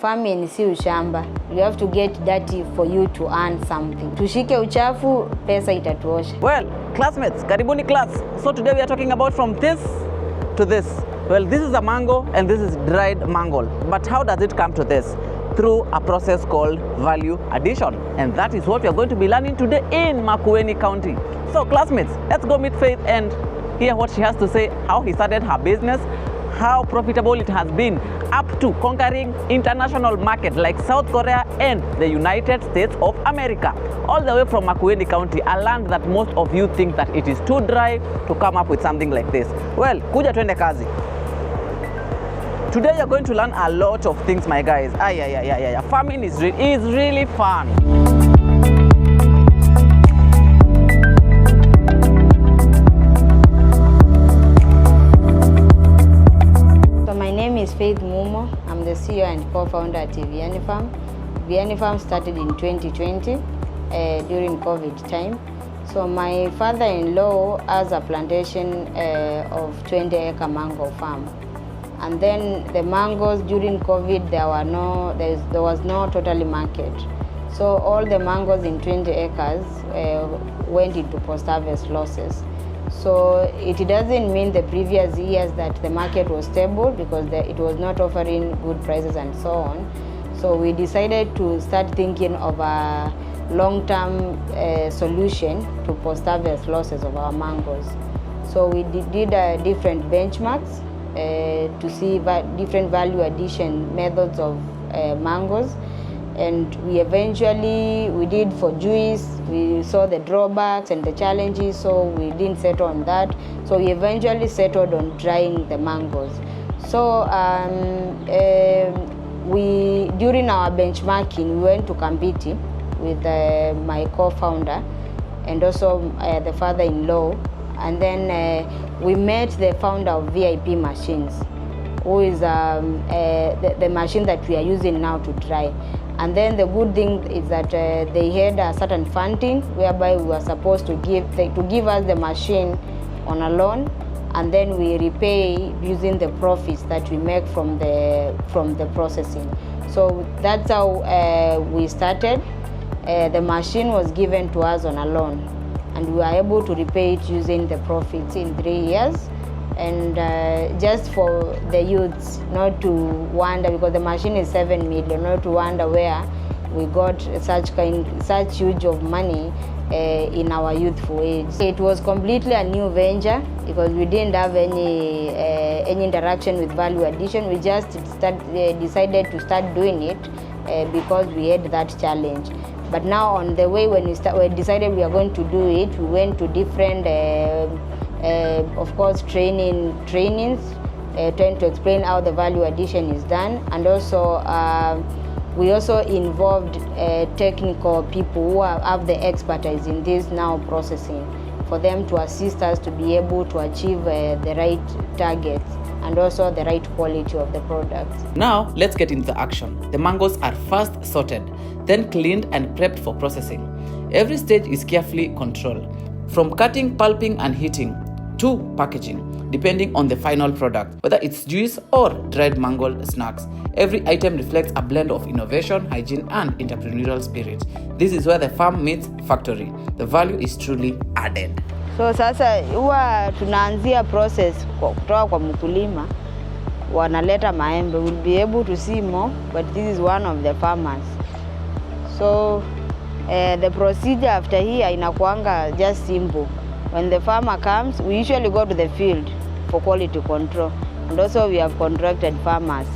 farming si ushamba. You have to get dirty for you to earn something. Tushike uchafu, pesa itatuosha. Well, classmates, karibuni class. So today we are talking about from this to this. Well, this is a mango and this is dried mango. But how does it come to this? Through a process called value addition. And that is what we are going to be learning today in Makueni County. So classmates, let's go meet Faith and hear what she has to say, how he started her business, how profitable it has been up to conquering international market like South Korea and the United States of America. All the way from Makueni County, a land that most of you think that it is too dry to come up with something like this. Well, kuja twende kazi. Today you're going to learn a lot of things, my guys. Farming is really fun. Faith Mumo. I'm the CEO and co-founder at Vianney Farm. Vianney Farm started in 2020 during COVID time. So my father-in-law has a plantation of 20-acre mango farm. And then the mangoes during COVID, there was no totally market. So all the mangoes in 20 acres went into post-harvest losses. So it doesn't mean the previous years that the market was stable, because it was not offering good prices and so on. So we decided to start thinking of a long-term solution to post-harvest losses of our mangoes. So we did different benchmarks to see different value addition methods of mangoes. And we did for juice, we saw the drawbacks and the challenges, so we didn't settle on that. So we eventually settled on drying the mangoes. So during our benchmarking, we went to compete with my co-founder and also the father-in-law. And then we met the founder of VIP Machines, who is the machine that we are using now to dry. And then the good thing is that they had a certain funding whereby we were supposed to give us the machine on a loan, and then we repay using the profits that we make from the processing. So that's how we started. The machine was given to us on a loan, and we were able to repay it using the profits in 3 years. And just for the youths not to wonder, because the machine is 7 million, not to wonder where we got such huge of money in our youthful age. It was completely a new venture because we didn't have any interaction with value addition. We just decided to start doing it because we had that challenge. But now on the way, when we decided we are going to do it, we went to different of course trainings, trying to explain how the value addition is done. And also we also involved technical people who have the expertise in this now processing, for them to assist us to be able to achieve the right targets and also the right quality of the product. Now let's get into the action. The mangoes are first sorted, then cleaned and prepped for processing. Every stage is carefully controlled, from cutting, pulping and heating to packaging, depending on the final product, whether it's juice or dried mango snacks. Every item reflects a blend of innovation, hygiene and entrepreneurial spirit. This is where the farm meets factory. The value is truly added. So sasa huwa tunaanzia process kutoka kwa mkulima, wanaleta maembe. We'll be able to see more, but this is one of the farmers. So the procedure after here inakuanga just simple. When the farmer comes, we usually go to the field for quality control. And also we have contracted farmers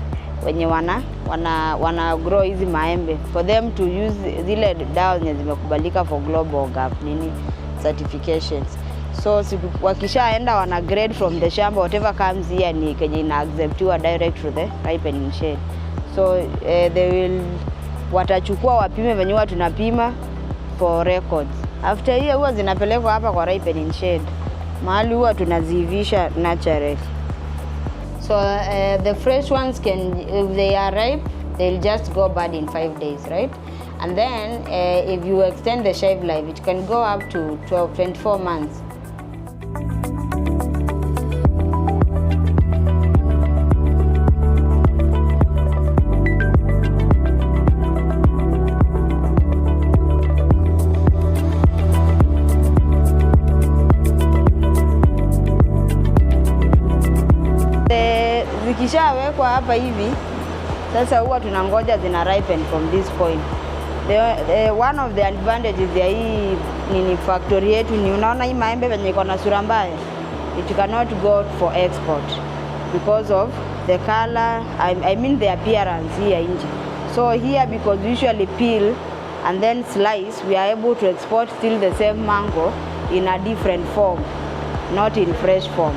wenye wana grow hizi maembe, for them to use zile dawa zenye zimekubalika for global gap certifications. So wakishaenda wana grade from the shamba, whatever comes here ni kenye ina acceptiwa direct to the ripening shed. So watachukua wapime venye huwa tunapima for records. After hiyo huwa zinapelekwa hapa kwa ripening shed, mahali huwa tunazivisha naturally. So the fresh ones if they are ripe, they'll just go bad in 5 days, right? And then if you extend the shelf life, it can go up to 24 months. zikishawekwa hapa hivi, sasa huwa tunangoja zina ripen from this point. One of the advantages ya hii nini factory yetu ni unaona hii maembe venye iko na sura mbaya, it cannot go for export because of the color, I mean the appearance here nje. So here, because we usually peel and then slice, we are able to export still the same mango in a different form, not in fresh form.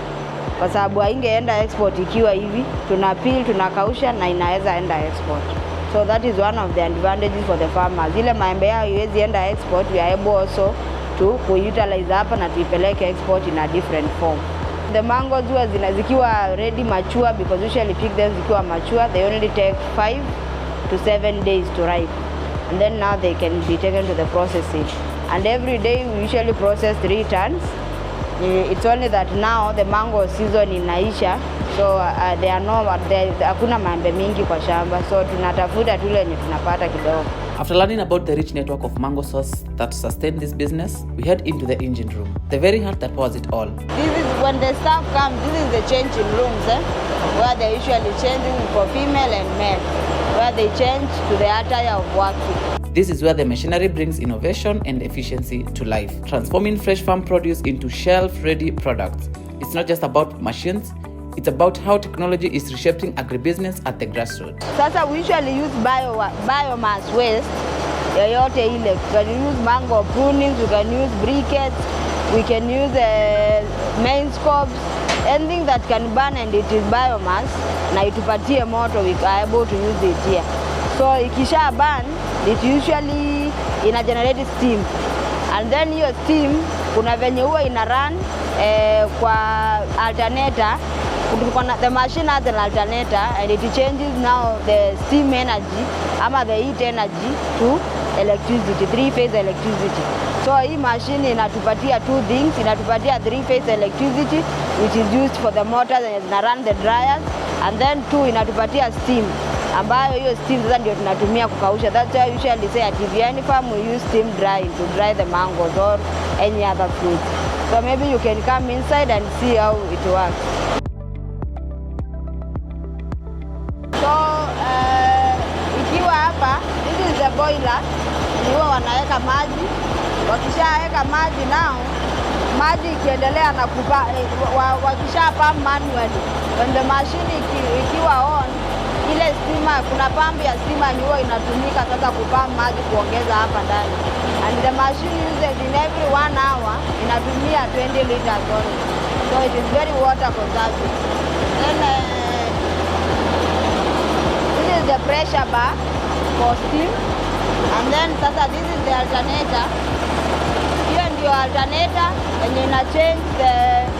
Kwa sababu haingeenda export ikiwa hivi, tuna peel, tunakausha na inaweza enda export. So that is one of the advantages for the farmers. Ile maembe yao iwezi enda export, we are able also to utilize hapa na tuipeleke export in a different form. The mangoes huwa zikiwa ready mature, because usually pick them zikiwa mature, they only take 5 to 7 days to ripe. And then now they can be taken to the processing. And every day we usually process 3 tons. It's only that now the mango season inaisha, so there are no hakuna maembe mingi kwa shamba, so tunatafuta tule yenye tunapata kidogo. After learning about the rich network of mango source that sustain this business, we head into the engine room, the very heart that powers it all. This is when the staff comes, this is the changing rooms, where they usually changing for female and male, where they change to the attire of working. This is where the machinery brings innovation and efficiency to life, transforming fresh farm produce into shelf-ready products. It's not just about machines, it's about how technology is reshaping agribusiness at the grassroots. Sasa we usually use biomass waste, yoyote ile. We can use mango prunings, we can use briquettes, we can use main scopes, anything that can burn and it is biomass, na itupatie moto, we are able to use it here. So ikisha burn, it usually generate steam, and then hiyo steam kuna venye huwa ina run kwa alternator. The machine has an alternator and it changes now the steam energy ama the heat energy to electricity, 3-phase electricity. So hii machine inatupatia 2 things, inatupatia 3-phase electricity which is used for the motors and ina run the dryers, and then 2 inatupatia steam, ambayo hiyo steam sasa ndio tunatumia kukausha. That's why I usually say at any farm we use steam drying to dry the mangoes or any other fruit. So maybe you can come inside and see how it works. So ikiwa hapa, this is the boiler, huwa wanaweka maji. Wakishaweka maji nao, maji ikiendelea na wakisha pump manually, when the machine ikiwa on, ile stima, kuna pump ya stima ni huwa inatumika sasa kupump maji kuongeza hapa ndani. And the machine uses in every 1 hour inatumia 20 liters only. So it is very water conserving. Then this is the pressure bar for steam. And then sasa this is the alternator. Here ndio alternator and ina change the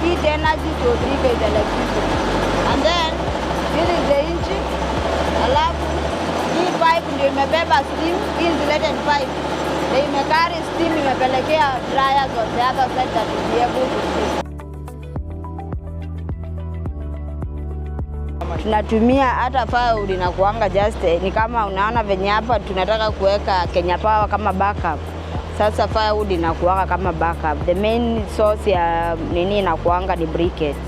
heat energy to 3-phase electricity. And then this is the engine. Alafu hii pipe ndio imebeba steam, insulated pipe. Ndio imekari steam imepelekea dryers on the other side that will be able to steam. Tunatumia hata firewood na kuanga just ni kama unaona venye hapa tunataka kuweka Kenya Power kama backup. Sasa firewood inakuanga kama backup. The main source ya nini inakuanga ni briquettes.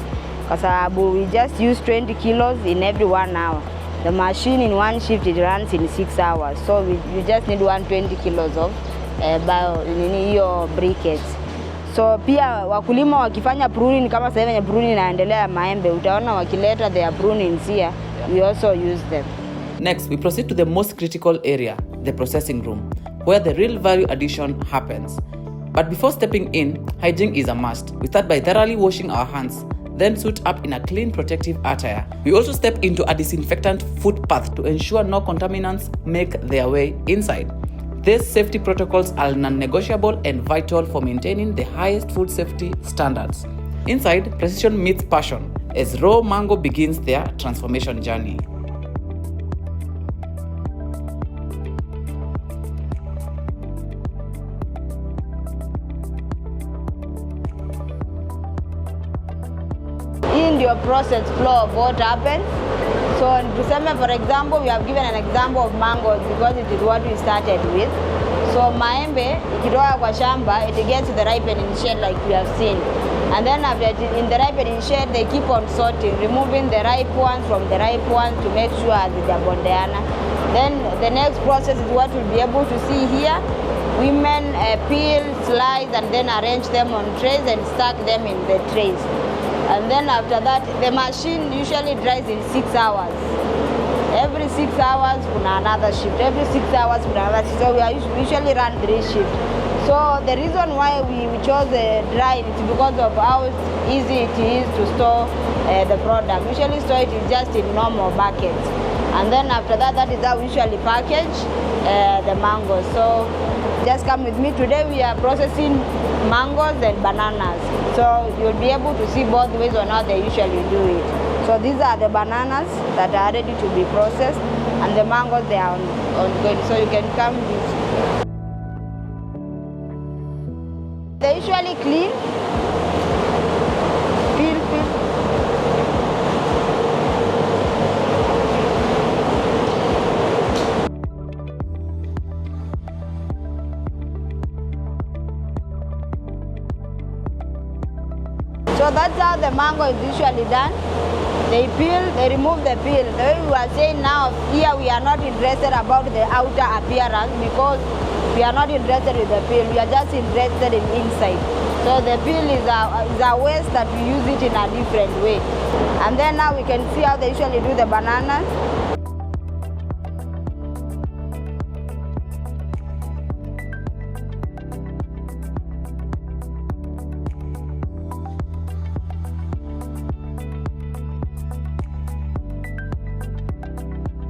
Kwa sababu we just use 20 kilos in every 1 hour. The machine in one shift it runs in 6 hours. So we just need 120 kilos of hiyo briquettes. So pia wakulima wakifanya pruning kama sasa hivi pruning inaendelea maembe, utaona wakileta their prunings here, we also use them. Next, we proceed to the most critical area, the processing room, where the real value addition happens. But before stepping in, hygiene is a must. We start by thoroughly washing our hands, then suit up in a clean protective attire. We also step into a disinfectant footpath to ensure no contaminants make their way inside. These safety protocols are non-negotiable and vital for maintaining the highest food safety standards. Inside, precision meets passion as raw mango begins their transformation journey. In your process flow of what happens. So tuseme for example, we have given an example of mangoes because it is what we started with. So maembe ikitoka kwa shamba, it gets to the ripening stage like we have seen. And then after in the ripening shed, they keep on sorting, removing the ripe ones from the ripe ones to make sure hazijabondeana. Then the next process is what we'll be able to see here. Women peel, slice, and then arrange them on trays and stack them in the trays. And then after that, the machine usually dries in 6 hours. Every 6 hours, kuna another shift. Every 6 hours, kuna another shift. So we usually run 3 shifts. So the reason why we chose dry is because of how easy it is to store the product. Usually store it is just in normal buckets. And then after that, that is how we usually package the mangoes. So just come with me. Today we are processing mangoes and bananas. So you'll be able to see both ways on how they usually do it. So these are the bananas that are ready to be processed, and the mangoes, they are ongoing. So you can come with. They usually clean, peel. So that's how the mango is usually done. They peel, they remove the peel. The way we are saying now, here we are not interested about the outer appearance because we are not interested with the peel. We are just interested in inside. So the peel is a waste that we use it in a different way. And then now we can see how they usually do the bananas.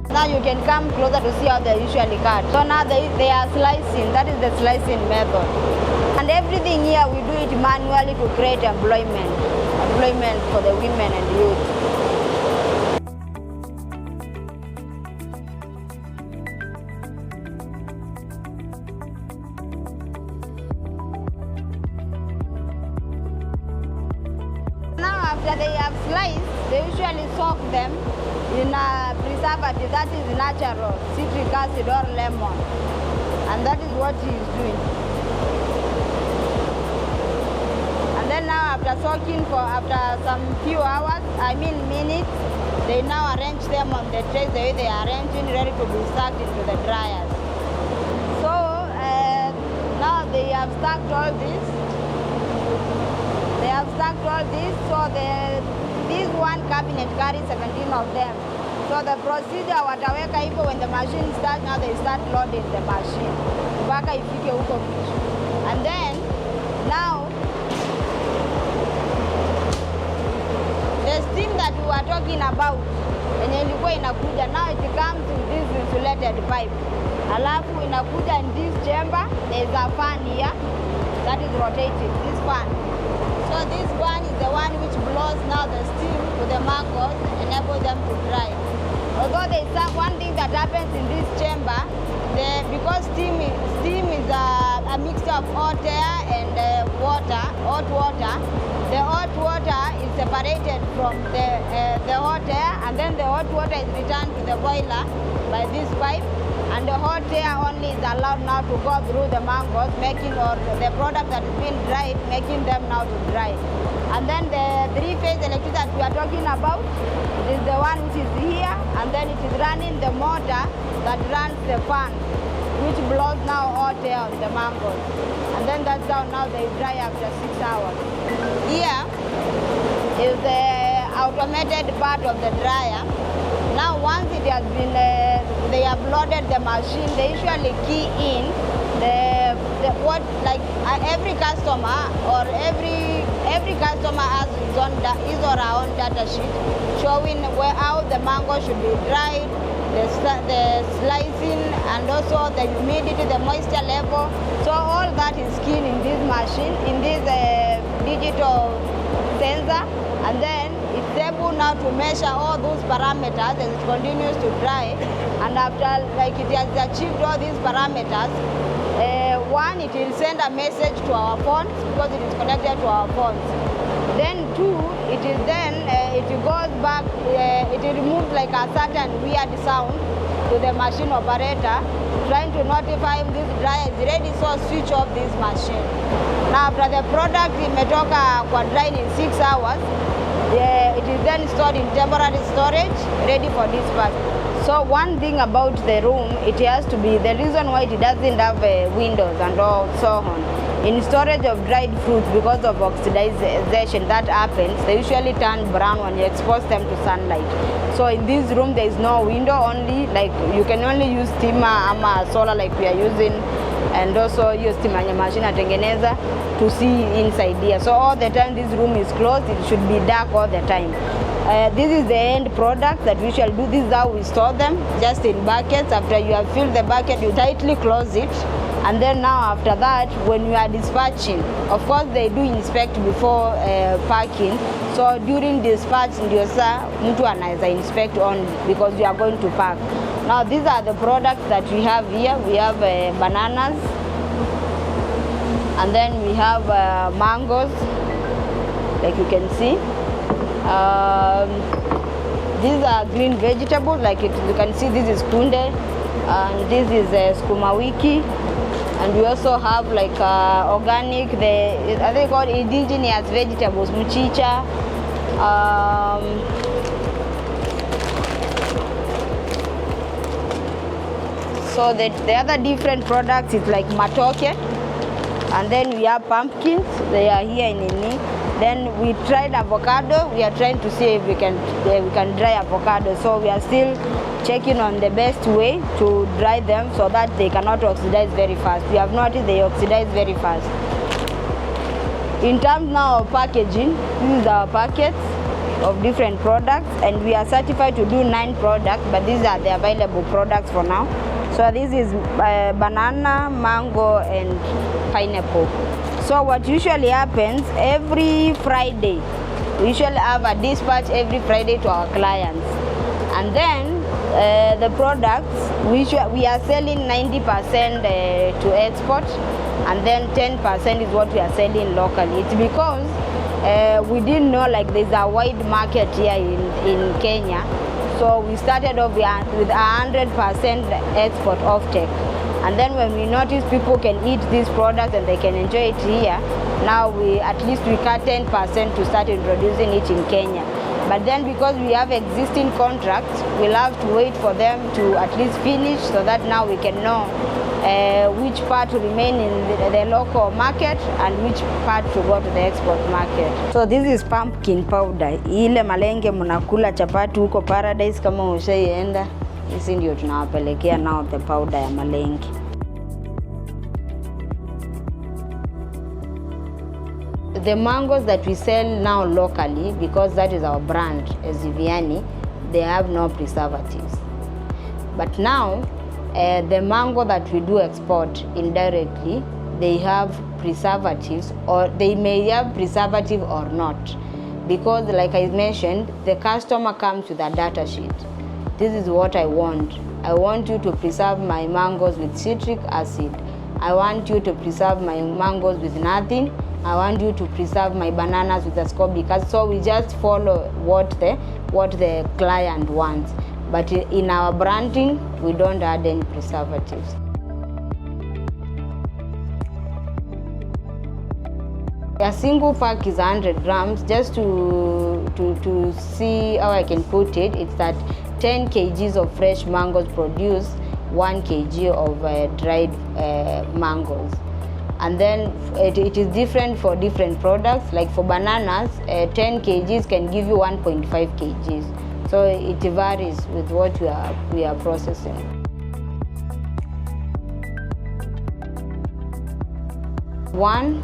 Now you can come closer to see how they usually cut. So now they are slicing. That is the slicing method. And everything here we do it manually to create employment for the women and youth. Now after they have sliced, they usually soak them in a preservative that is natural, citric acid or lemon. And that is what he is doing. And then now after soaking after some few hours, minutes, they now arrange them on the trays the way they are arranging, ready to be stacked into the dryers. So now they have stacked all this. So this one cabinet carries 17 of them. So the procedure wataweka hivyo, when the machine starts, now they start loading the machine mpaka ifike huko mwisho. And then now the steam that we were talking about yenye ilikuwa inakuja, now it comes in this insulated pipe. Alafu inakuja in this chamber. There is a fan here that is rotating, this fan. So this one is the one which blows now the steam to the mangoes, enable them to dry. Although there is one thing that happens in this chamber, because steam is a mixture of hot air and hot water. The hot water is separated from the hot air, and then the hot water is returned to the boiler by this pipe, and the hot air only is allowed now to go through the mangoes, or the product that is being dried, making them now to dry. And then the three-phase electricity that we are talking about, it is the one which is here, and then it is running the motor that runs the fan, which blows now hot air on the mangoes. And then that's how now they dry after 6 hours. Here is the automated part of the dryer. Now once it has been, they have loaded the machine, they usually key in every customer or every customer has his or her own data sheet showing how the mango should be dried, the slicing, and also the humidity, the moisture level. So all that is keyed in this machine, in this digital sensor, and then it's able now to measure all those parameters as it continues to dry. And after it has achieved all these parameters, one, it will send a message to our phones because it is connected to our phones. Then two, it goes back, it removes like a certain weird sound. to the machine operator, trying to notify him this dryer is ready, so switch off this machine. Now after the product imetoka kwa drying in 6 hours, it is then stored in temporary storage, ready for dispatch. So one thing about the room, it has to be, the reason why it doesn't have windows and all so on. In storage of dried fruits, because of oxidization that happens, they usually turn brown when you expose them to sunlight. So in this room, there is no window, only like you can only use steamer ama solar like we are using, and also use steamer machine atengeneza to see inside here. So all the time this room is closed, it should be dark all the time. This is the end product that we shall do. This is how we store them, just in buckets. After you have filled the bucket, you tightly close it. And then now after that, when you are dispatching, of course they do inspect before packing. So during dispatch, ndio saa mtu anaweza inspect only because you are going to pack. Now these are the products that we have here. We have bananas, and then we have mangoes, like you can see. These are green vegetables, like you can see. This is kunde, and this is sukuma wiki. And we also have like organic, are they called indigenous vegetables, mchicha. So the other different products is like matoke, and then we have pumpkins. They are here in Ini. Then we tried avocado. We are trying to see if we can dry avocado. So we are still checking on the best way to dry them so that they cannot oxidize very fast. We have noticed they oxidize very fast. In terms now of packaging, this is our packets of different products, and we are certified to do 9 products, but these are the available products for now. So this is banana, mango, and pineapple. So what usually happens every Friday, we usually have a dispatch every Friday to our clients, and then the products we are selling 90% to export, and then 10% is what we are selling locally. It's because we didn't know like there's a wide market here in Kenya. So we started off with 100% export offtake. And then when we noticed people can eat these products and they can enjoy it here, now we cut 10% to start introducing it in Kenya. But then because we have existing contracts, we'll have to wait for them to at least finish so that now we can know which part to remain in the local market and which part to go to the export market. So this is pumpkin powder. Ile malenge mnakula chapati huko Paradise kama ushaienda. Hizi ndio tunawapelekea now the powder ya malenge. The mangoes that we sell now locally, because that is our brand as Ziviani, they have no preservatives. But now, the mango that we do export indirectly, they have preservatives, or they may have preservative or not. Because like I mentioned, the customer comes with a data sheet. This is what I want. I want you to preserve my mangoes with citric acid. I want you to preserve my mangoes with nothing. I want you to preserve my bananas with ascorbic acid. So we just follow what the client wants. But in our branding, we don't add any preservatives. A single pack is 100 grams. Just to see how I can put it, it's that 10 kgs of fresh mangoes produce 1 kg of dried mangoes. And then it is different for different products. Like for bananas, 10 kgs can give you 1.5 kgs. So it varies with what we are processing. One,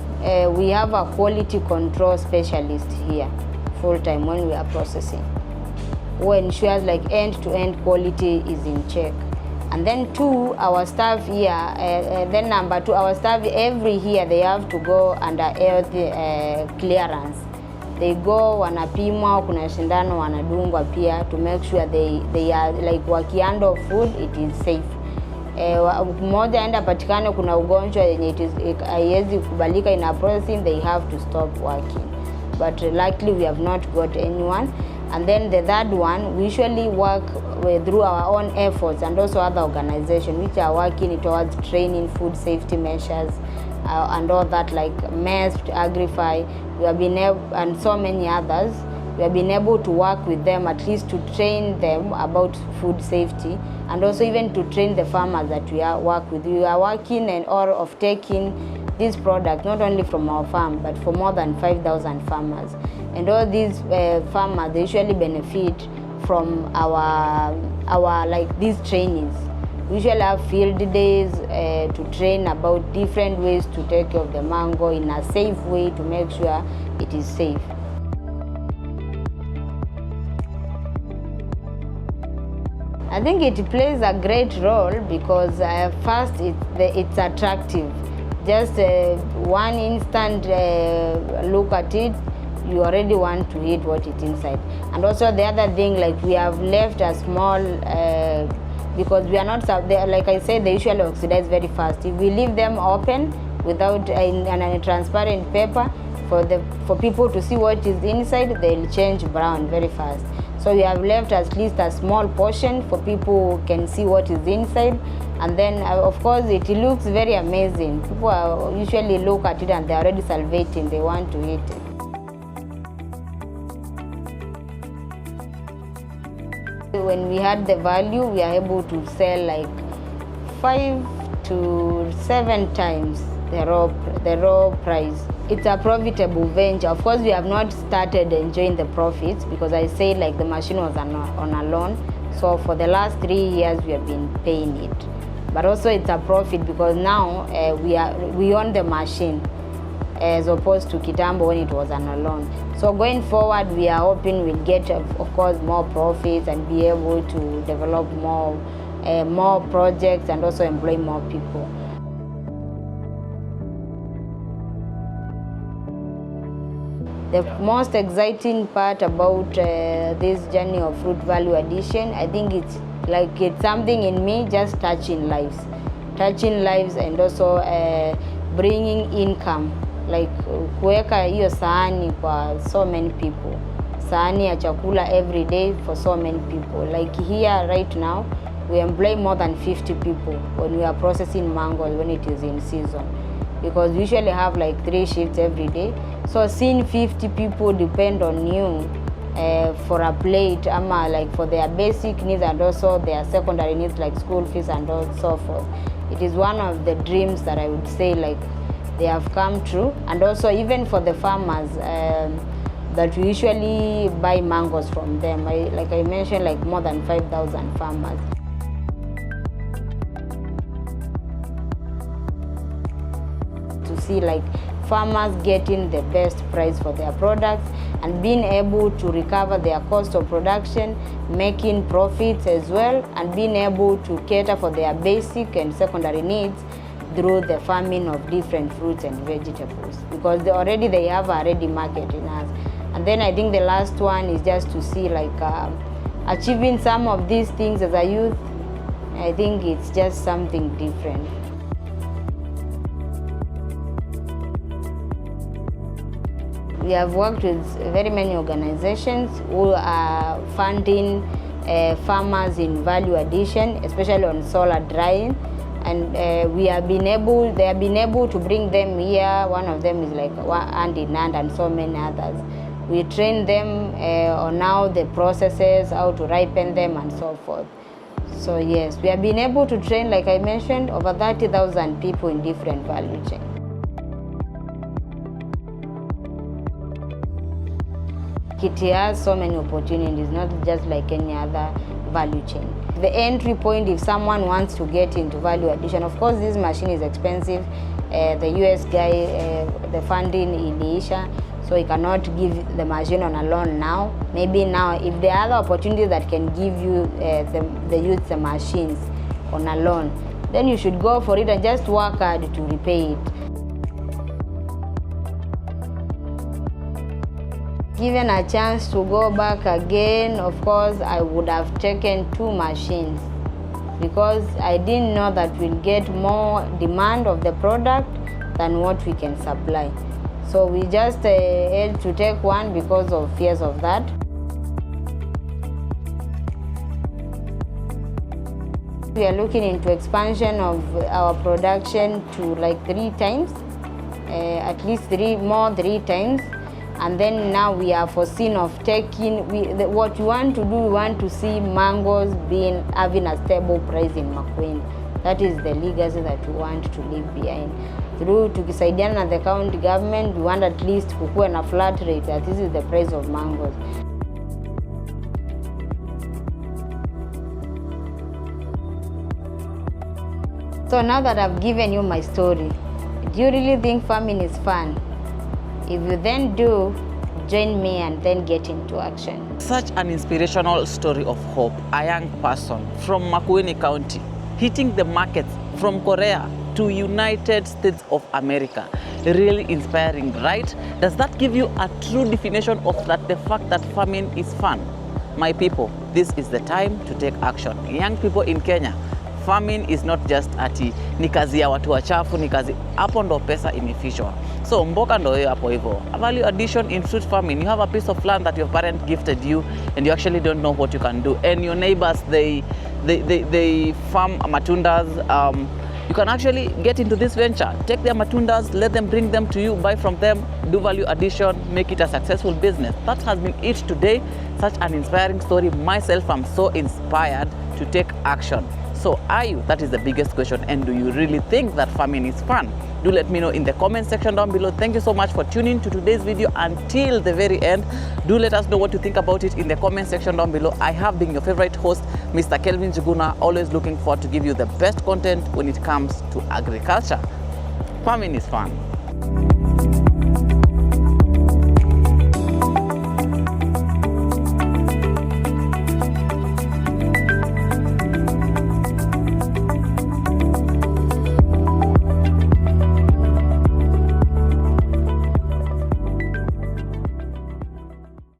we have a quality control specialist here, full-time when we are processing, who ensures like end-to-end quality is in check. And then 2, our staff here, then number 2, our staff every year they have to go under health clearance. They go wanapimwa, kuna shindano wanadungwa pia to make sure they are like wakihandle food, it is safe. Mmoja aenda patikane kuna ugonjwa yenye haiwezi kubalika in a processing, they have to stop working. But luckily we have not got anyone. And then the third one, we usually work through our own efforts and also other organizations which are working towards training, food safety measures, and all that, like MEST, Agrify, we have been able, and so many others. We have been able to work with them at least to train them about food safety, and also even to train the farmers that we work with. We are working and all of taking this product not only from our farm but for more than 5,000 farmers. And all these farmers, they usually benefit from our like these trainings. We usually have field days to train about different ways to take care of the mango in a safe way to make sure it is safe. I think it plays a great role because first it's attractive. Just one instant look at it, you already want to eat what is inside. And also the other thing, like we have left a small, because we are not, like I said, they usually oxidize very fast. If we leave them open without a transparent paper for people to see what is inside, they'll change brown very fast. So we have left at least a small portion for people who can see what is inside. And then, of course, it looks very amazing. People usually look at it and they're already salivating. They want to eat it. When we had the value, we are able to sell like 5 to 7 times the raw price. It's a profitable venture. Of course, we have not started enjoying the profits because I say like the machine was on a loan. So for the last 3 years, we have been paying it. But also it's a profit because now we own the machine as opposed to Kitambo when it was on a loan. So going forward, we are hoping we'll get, of course, more profits and be able to develop more projects and also employ more people. The most exciting part about this journey of fruit value addition, I think it's something in me just touching lives and also bringing income, like kuweka hiyo sahani kwa so many people, sahani ya chakula every day for so many people. Like here right now, we employ more than 50 people when we are processing mangoes when it is in season, because we usually have like 3 shifts every day. So seeing 50 people depend on you for a plate, like for their basic needs and also their secondary needs like school fees and so forth. It is one of the dreams that I would say like they have come true. And also even for the farmers that we usually buy mangoes from them, like I mentioned, like more than 5,000 farmers. To see like farmers getting the best price for their products and being able to recover their cost of production, making profits as well, and being able to cater for their basic and secondary needs through the farming of different fruits and vegetables, because they have a ready market in us. And then I think the last one is just to see like achieving some of these things as a youth. I think it's just something different. We have worked with very many organizations who are funding farmers in value addition, especially on solar drying, and they have been able to bring them here. One of them is like hand in hand, and so many others. We train them on now the processes, how to ripen them, and so forth. So yes, we have been able to train, like I mentioned, over 30,000 people in different value chains. It has so many opportunities, not just like any other value chain. The entry point, if someone wants to get into value addition, of course this machine is expensive. The US guy, the funding iliisha, so he cannot give the machine on a loan now. Maybe now, if there are other opportunities that can give you the youth the machines on a loan, then you should go for it and just work hard to repay it. Given a chance to go back again, of course, I would have taken 2 machines because I didn't know that we'll get more demand of the product than what we can supply. So we just had to take one because of fears of that. We are looking into expansion of our production to like 3 times, at least 3 times. And then now we are foreseen of taking, what we want to do, we want to see mangoes having a stable price in Makueni. That is the legacy that we want to leave behind. Through tukisaidiana na the county government, we want at least kukuwe na flat rate that this is the price of mangoes. So now that I've given you my story, do you really think farming is fun? If you then do, join me and then get into action. Such an inspirational story of hope. A young person from Makueni County hitting the markets from Korea to United States of America. Really inspiring, right? Does that give you a true definition of the fact that farming is fun? My people, this is the time to take action. Young people in Kenya, farming is not just ati ni kazi ya watu wachafu, ni kazi hapo ndo pesa imefichwa. So mboka ndo hiyo hapo hivyo. A value addition in fruit farming. You have a piece of land that your parent gifted you and you actually don't know what you can do. And your neighbors, they farm matundas. You can actually get into this venture. Take their matundas, let them bring them to you, buy from them, do value addition, make it a successful business. That has been it today. Such an inspiring story. Myself, I'm so inspired to take action. So are you? That is the biggest question. And do you really think that farming is fun? Do let me know in the comment section down below. Thank you so much for tuning to today's video until the very end. Do let us know what you think about it in the comment section down below. I have been your favorite host, Mr. Kelvin Juguna, always looking forward to give you the best content when it comes to agriculture. Farming is fun.